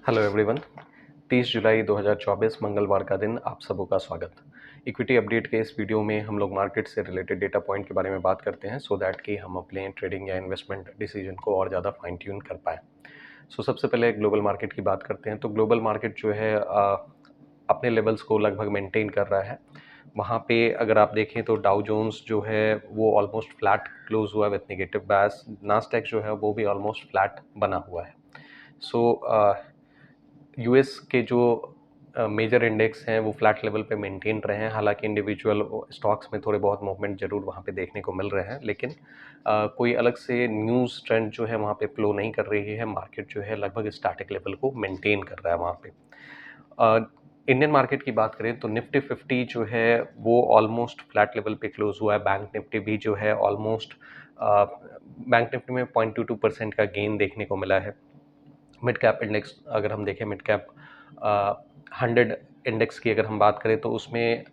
Hello everyone. 30 जुलाई 2024 मंगलवार का दिन आप सबों का स्वागत। इक्विटी अपडेट के इस वीडियो में हम लोग मार्केट से रिलेटेड डेटा पॉइंट के बारे में बात करते हैं सो दैट कि हम अपने ट्रेडिंग या इन्वेस्टमेंट डिसीजन को और ज़्यादा फाइन ट्यून कर पाएँ। सबसे पहले ग्लोबल मार्केट की बात करते हैं। तो ग्लोबल मार्केट जो है अपने लेवल्स को लगभग मेंटेन कर रहा है। वहाँ पे अगर आप देखें तो डाउ जोन्स जो है वो ऑलमोस्ट फ्लैट क्लोज हुआ विथ नेगेटिव बायस। नास्डैक जो है वो भी ऑलमोस्ट फ्लैट बना हुआ है। सो यूएस के जो मेजर इंडेक्स हैं वो फ्लैट लेवल पे मेंटेन रहे हैं। हालांकि इंडिविजुअल स्टॉक्स में थोड़े बहुत मूवमेंट जरूर वहाँ पे देखने को मिल रहे हैं, लेकिन कोई अलग से न्यूज़ ट्रेंड जो है वहाँ पे फ्लो नहीं कर रही है। मार्केट जो है लगभग स्टैटिक लेवल को मेंटेन कर रहा है वहाँ पे। इंडियन मार्केट की बात करें तो निफ्टी 50 जो है वो ऑलमोस्ट फ्लैट लेवल पे क्लोज हुआ है। बैंक निफ्टी भी जो है ऑलमोस्ट बैंक निफ्टी में 0.22% का गेन देखने को मिला है। मिड कैप इंडेक्स अगर हम देखें, मिड कैप 100 इंडेक्स की अगर हम बात करें तो उसमें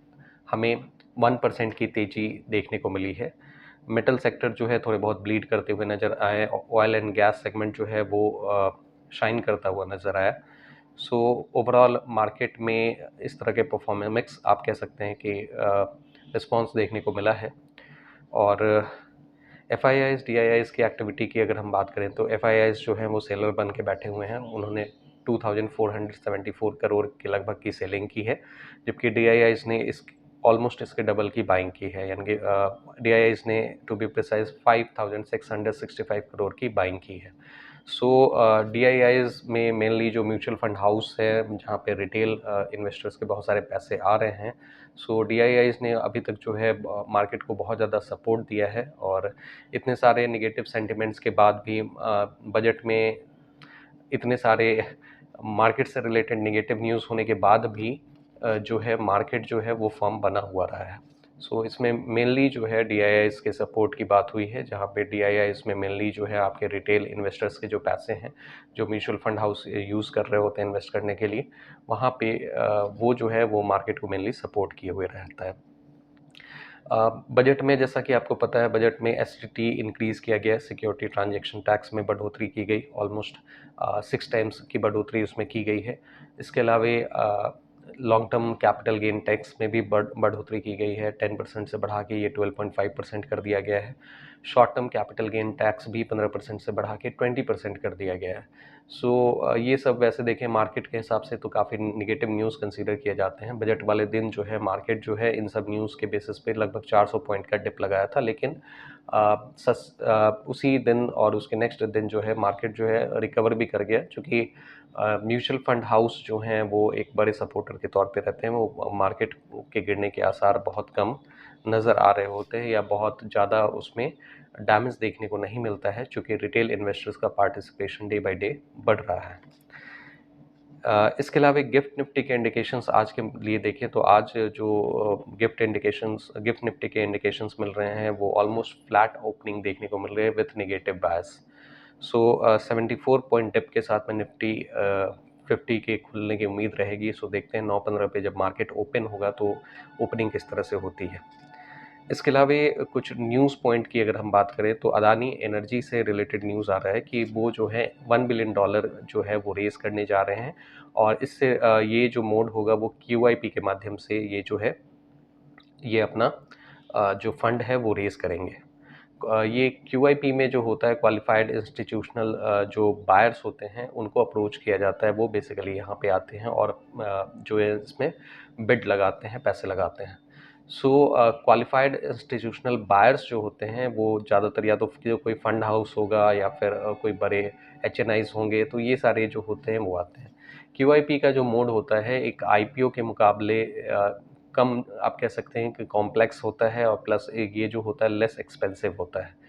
हमें 1% की तेज़ी देखने को मिली है। मेटल सेक्टर जो है थोड़े बहुत ब्लीड करते हुए नज़र आए। ऑयल एंड गैस सेगमेंट जो है वो शाइन करता हुआ नज़र आया। ओवरऑल मार्केट में इस तरह के परफॉर्मेंस आप कह सकते हैं कि रिस्पॉन्स देखने को मिला है। और F I eyes D I eyes की एक्टिविटी की अगर हम बात करें तो एफ आई आईज जो हैं वो सेलर बन के बैठे हुए हैं। उन्होंने 2474 करोड़ के लगभग की सेलिंग की है, जबकि डी आई आईज ने इस ऑलमोस्ट इसके डबल की बाइंग की है। यानी कि डी आई आईज ने टू बी प्रिसाइज 5665 करोड़ की बाइंग की है। डी आई आईज में मेनली जो म्यूचुअल फंड हाउस है जहाँ पे रिटेल इन्वेस्टर्स के बहुत सारे पैसे आ रहे हैं, डी आई आईज ने अभी तक जो है मार्केट को बहुत ज़्यादा सपोर्ट दिया है। और इतने सारे निगेटिव सेंटिमेंट्स के बाद भी बजट में इतने सारे मार्केट से रिलेटेड नेगेटिव न्यूज़ होने के बाद भी जो है मार्केट जो है वो फर्म बना हुआ रहा है। इसमें मेनली जो है डी आई आईज के सपोर्ट की बात हुई है, जहाँ पे डी आई आईज में मेनली जो है आपके रिटेल इन्वेस्टर्स के जो पैसे हैं जो म्यूचुअल फंड हाउस यूज़ कर रहे होते हैं इन्वेस्ट करने के लिए, वहाँ पे वो जो है वो मार्केट को मेनली सपोर्ट किए हुए रहता है। बजट में जैसा कि आपको पता है, बजट में एसटीटी इंक्रीज़ किया गया। सिक्योरिटी ट्रांजैक्शन टैक्स में बढ़ोतरी की गई, ऑलमोस्ट 6 टाइम्स की बढ़ोतरी उसमें की गई है। इसके अलावा long term capital gain tax में भी बढ़ोतरी की गई है। 10% से बढ़ा के ये 12.5% कर दिया गया है। Short term capital gain tax भी 15% से बढ़ा के 20% कर दिया गया है। ये सब वैसे देखें मार्केट के हिसाब से तो काफ़ी निगेटिव न्यूज़ कंसीडर किए जाते हैं। बजट वाले दिन जो है मार्केट जो है इन सब न्यूज़ के बेसिस पे लगभग 400 पॉइंट का डिप लगाया था, लेकिन उसी दिन और उसके नेक्स्ट दिन जो है मार्केट जो है रिकवर भी कर गया, क्योंकि म्यूचुअल फंड हाउस जो हैं वो एक बड़े सपोर्टर के तौर पे रहते हैं। वो मार्केट के गिरने के आसार बहुत कम नज़र आ रहे होते हैं या बहुत ज़्यादा उसमें डैमेज देखने को नहीं मिलता है, चूँकि रिटेल इन्वेस्टर्स का पार्टिसिपेशन डे बाय डे बढ़ रहा है। इसके अलावा गिफ्ट निफ्टी के इंडिकेशंस आज के लिए देखें तो आज जो गिफ्ट निफ्टी के इंडिकेशंस मिल रहे हैं वो ऑलमोस्ट फ्लैट ओपनिंग देखने को मिल रहे हैं with negative bias. 74 point dip के साथ में निफ्टी 50 के खुलने की उम्मीद रहेगी। देखते हैं 9:15 पे जब मार्केट ओपन होगा तो ओपनिंग किस तरह से होती है। इसके अलावा कुछ न्यूज़ पॉइंट की अगर हम बात करें तो अदानी एनर्जी से रिलेटेड न्यूज़ आ रहा है कि वो जो है $1 बिलियन जो है वो रेज़ करने जा रहे हैं। और इससे ये जो मोड होगा वो QIP के माध्यम से ये जो है ये अपना जो फंड है वो रेज़ करेंगे। ये QIP में जो होता है क्वालिफाइड इंस्टीट्यूशनल जो बायर्स होते हैं उनको अप्रोच किया जाता है। वो बेसिकली यहाँ पे आते हैं और जो है इसमें बिड लगाते हैं, पैसे लगाते हैं। क्वालिफाइड इंस्टीट्यूशनल बायर्स जो होते हैं वो ज़्यादातर या तो कोई फंड हाउस होगा या फिर कोई बड़े HNIs होंगे, तो ये सारे जो होते हैं वो आते हैं। QIP का जो मोड होता है एक IPO के मुकाबले कम आप कह सकते हैं कि कॉम्प्लेक्स होता है, और प्लस ये जो होता है लेस एक्सपेंसिव होता है।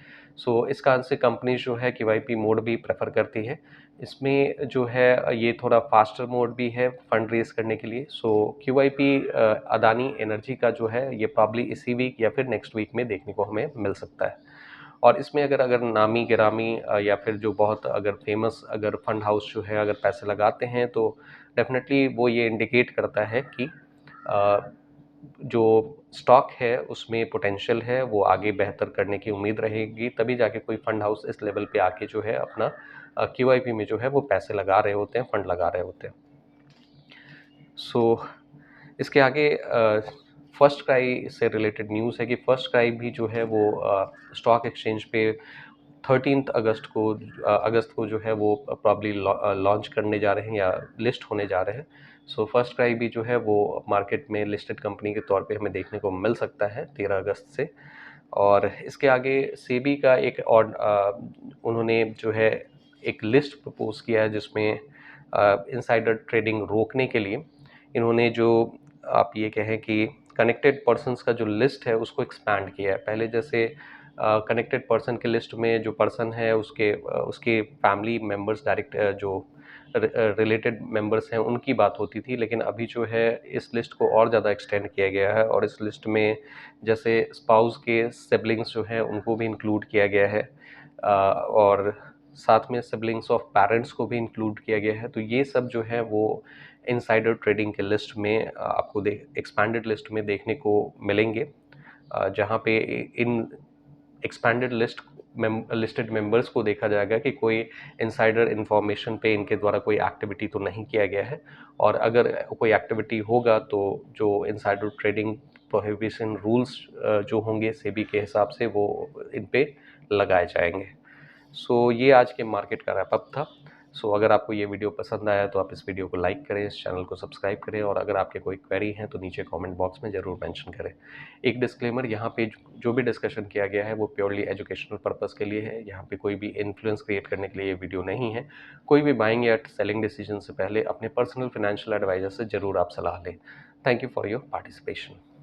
इस कारण से कंपनी जो है QIP मोड भी प्रेफर करती है। इसमें जो है ये थोड़ा फास्टर मोड भी है फंड रेज करने के लिए। QIP अदानी एनर्जी का जो है ये प्रॉब्ली इसी वीक या फिर नेक्स्ट वीक में देखने को हमें मिल सकता है। और इसमें अगर नामी गिरामी या फिर जो बहुत अगर फेमस अगर फंड हाउस जो है अगर पैसे लगाते हैं तो डेफिनेटली वो ये इंडिकेट करता है कि जो स्टॉक है उसमें पोटेंशियल है, वो आगे बेहतर करने की उम्मीद रहेगी, तभी जाके कोई फंड हाउस इस लेवल पे आके जो है अपना QIP में जो है वो पैसे लगा रहे होते हैं, फंड लगा रहे होते हैं। सो इसके आगे फर्स्ट क्राई से रिलेटेड न्यूज़ है कि फर्स्ट क्राई भी जो है वो स्टॉक एक्सचेंज पे 13 अगस्त को जो है वो प्रॉब्ली लॉन्च करने जा रहे हैं या लिस्ट होने जा रहे हैं। सो फर्स्ट क्राई भी जो है वो मार्केट में लिस्टेड कंपनी के तौर पे हमें देखने को मिल सकता है 13 अगस्त से। और इसके आगे सेबी का एक और उन्होंने जो है एक लिस्ट प्रपोज किया है जिसमें इनसाइडर ट्रेडिंग रोकने के लिए इन्होंने जो आप ये कहें कि कनेक्टेड पर्सन्स का जो लिस्ट है उसको एक्सपैंड किया है। पहले जैसे कनेक्टेड पर्सन के लिस्ट में जो पर्सन है उसके फैमिली मेम्बर्स डायरेक्ट जो रिलेटेड मेंबर्स हैं उनकी बात होती थी, लेकिन अभी जो है इस लिस्ट को और ज़्यादा एक्सटेंड किया गया है और इस लिस्ट में जैसे स्पाउस के सिबलिंग्स जो हैं उनको भी इंक्लूड किया गया है और साथ में सिबलिंग्स ऑफ पेरेंट्स को भी इंक्लूड किया गया है। तो ये सब जो है वो इनसाइडर ट्रेडिंग के लिस्ट में आपको एक्सपैंडेड लिस्ट में देखने को मिलेंगे, जहाँ पे इन एक्सपैंडेड लिस्टेड मेंबर्स को देखा जाएगा कि कोई इनसाइडर इन्फॉर्मेशन पे इनके द्वारा कोई एक्टिविटी तो नहीं किया गया है, और अगर कोई एक्टिविटी होगा तो जो इनसाइडर ट्रेडिंग प्रोहिबिशन रूल्स जो होंगे सेबी के हिसाब से वो इन पे लगाए जाएंगे। सो ये आज के मार्केट का रैपअप था। सो अगर आपको ये वीडियो पसंद आया तो आप इस वीडियो को लाइक करें, इस चैनल को सब्सक्राइब करें, और अगर आपके कोई क्वेरी हैं तो नीचे कमेंट बॉक्स में ज़रूर मेंशन करें। एक डिस्क्लेमर, यहाँ पे जो भी डिस्कशन किया गया है वो प्योरली एजुकेशनल पर्पस के लिए है। यहाँ पे कोई भी इन्फ्लुएंस क्रिएट करने के लिए ये वीडियो नहीं है। कोई भी बाइंग या सेलिंग डिसीजन से पहले अपने पर्सनल फाइनेंशियल एडवाइजर से ज़रूर आप सलाह लें। Thank you for your participation.